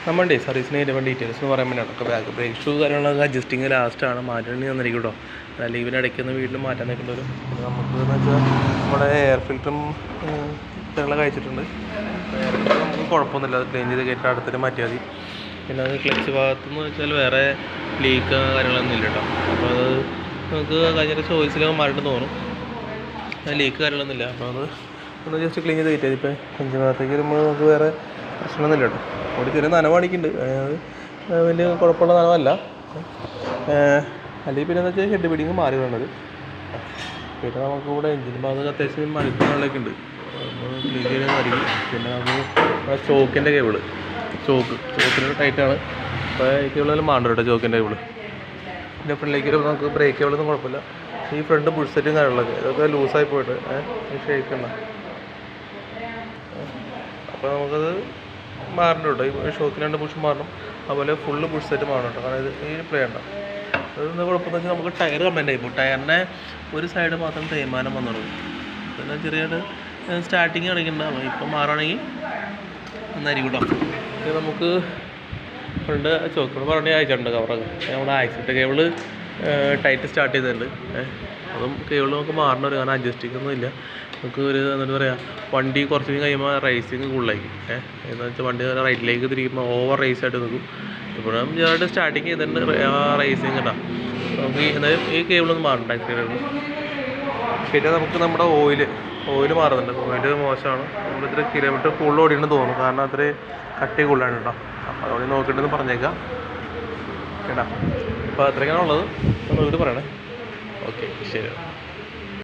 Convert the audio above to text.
നമ്മുടെ സർവീസിന് വരുമ്പോൾ ഡീറ്റെയിൽസ് എന്ന് പറയാൻ വേണ്ടിയിട്ടൊക്കെ ബാക്ക് ബ്രേക്ക് ഷൂ കാര്യങ്ങളൊക്കെ അഡ്ജസ്റ്റിങ് ലാസ്റ്റാണ് മാറ്റേണ്ടി വന്നിരിക്കും കേട്ടോ. ലീവിന് ഇടയ്ക്കൊന്ന് വീട്ടിൽ മാറ്റാൻ നിൽക്കേണ്ടി വരും. പിന്നെ നമുക്ക് എന്ന് വെച്ചാൽ നമ്മുടെ എയർ ഫിൽറ്ററും ഞങ്ങൾ കഴിച്ചിട്ടുണ്ട്. എയർ ഫിൽറ്റർ നമുക്ക് കുഴപ്പമൊന്നുമില്ല, അത് ക്ലീൻ ചെയ്ത് കയറ്റി അടുത്തിട്ട് മാറ്റിയാൽ മതി. പിന്നെ അത് ക്ലച്ച് ഭാഗത്തെന്ന് വെച്ചാൽ വേറെ ലീക്ക് കാര്യങ്ങളൊന്നും ഇല്ല കേട്ടോ. അപ്പോൾ അത് നമുക്ക് കഴിഞ്ഞ ചോയ്സിലൊക്കെ മാറിയിട്ട് തോന്നും, ലീക്ക് കാര്യങ്ങളൊന്നും ഇല്ല. അപ്പോൾ അത് ഒന്ന് ജസ്റ്റ് ക്ലീൻ ചെയ്ത് കയറ്റിയത്. ഇപ്പോൾ കൊഞ്ച് ഭാഗത്തേക്ക് വരുമ്പോൾ നമുക്ക് വേറെ പ്രശ്നമൊന്നുമില്ല കേട്ടോ. അവിടെ ചെറിയ നനവ് അടിക്കുന്നുണ്ട്, അത് വലിയ കുഴപ്പമുള്ള നനവല്ല. അല്ലെങ്കിൽ പിന്നെ എന്താ വെച്ചാൽ ഹെഡ് ബീഡിങ് മാറി വേണ്ടത്. പിന്നെ നമുക്കിവിടെ എഞ്ചിൻ ഭാഗത്ത് അത്യാവശ്യം മണിക്കൂറുകളിലൊക്കെ ഉണ്ട്, ക്ലീൻ ചെയ്യുന്നതായിരിക്കും. പിന്നെ നമുക്ക് ചോക്കിൻ്റെ കേബിള്, ചോക്കിൻ്റെ ടൈറ്റാണ്. അപ്പോൾ ഈ കേബിളെല്ലാം മാണ്ട കേട്ടോ, ചോക്കിൻ്റെ കേബിള്. പിന്നെ ഫ്രണ്ടിലേക്ക് വരുമ്പോൾ നമുക്ക് ബ്രേക്ക് കേബിളൊന്നും കുഴപ്പമില്ല. ഈ ഫ്രണ്ട് പുഷ് സെറ്റും കാര്യങ്ങളൊക്കെ ഇതൊക്കെ ലൂസായി പോയിട്ട് ഷേക്കണ്ട. അപ്പോൾ നമുക്കത് മാറണം കേട്ടോ. ഈ ഷോക്കിന് 2 പുഷ് മാറണം, അതുപോലെ ഫുള്ള് പുഷ് സെറ്റ് മാറണം കേട്ടോ. കാരണം ഇത് ഈ പ്ലേ ഉണ്ടോ, അതെന്താ കുഴപ്പമെന്ന് വെച്ചാൽ നമുക്ക് ടയർ കംപ്ലൈൻ്റ് ആയിപ്പോൾ ടയറിൻ്റെ ഒരു സൈഡ് മാത്രം തേയ്മാനം വന്നുള്ളൂ. പിന്നെ ചെറിയൊരു സ്റ്റാർട്ടിങ് കാണിക്കണ്ട. അപ്പോൾ ഇപ്പം മാറുകയാണെങ്കിൽ നന്നായിരിക്കും കേട്ടോ. പിന്നെ നമുക്ക് ഫ്രണ്ട് ചോക്കോട് പറഞ്ഞ് അയച്ചിട്ടുണ്ട് കവറൊക്കെ. നമ്മുടെ ആക്സിഡൻറ്റ് കേബിള് ടൈറ്റ് സ്റ്റാർട്ട് ചെയ്തിട്ടുണ്ട്. അതും കേബിൾ നമുക്ക് മാറേണ്ട ഒരു, കാരണം അഡ്ജസ്റ്റിംഗ് ഒന്നും ഇല്ല. നമുക്ക് ഒരു എന്താ പറയുക, വണ്ടി കുറച്ച് കഴിയുമ്പോൾ റേസിങ് കൂടുതലായിരിക്കും. എന്താണെന്ന് വെച്ചാൽ വണ്ടി റൈറ്റിലേക്ക് തിരിക്കുമ്പോൾ ഓവർ റേസ് ആയിട്ട് നിൽക്കും. ഇപ്പോഴും ചെറുതായിട്ട് സ്റ്റാർട്ടിങ് ചെയ്തിട്ടുണ്ട് റേസിങ് കേട്ടോ. നമുക്ക് എന്തായാലും ഈ കേബിളൊന്നും മാറണ്ട ആക്സിഡൻറ്റ്. പിന്നെ നമുക്ക് നമ്മുടെ ഓയിൽ മാറുന്നുണ്ട്. ഓയിൽ മോശമാണ്. നമ്മൾ ഇത്ര കിലോമീറ്റർ കൂടുതൽ ഓടിയുണ്ടെന്ന് തോന്നുന്നു, കാരണം അത്ര കട്ടി കൂടുതലാണ് കേട്ടോ. അപ്പോൾ അതോടെ നോക്കിയിട്ടെന്ന് പറഞ്ഞേക്കാം കേട്ടോ. അപ്പോൾ അത്രയ്ക്കാണ് ഉള്ളത്, ഒന്ന് വീട് പറയണേ. ഓക്കെ, ശരി.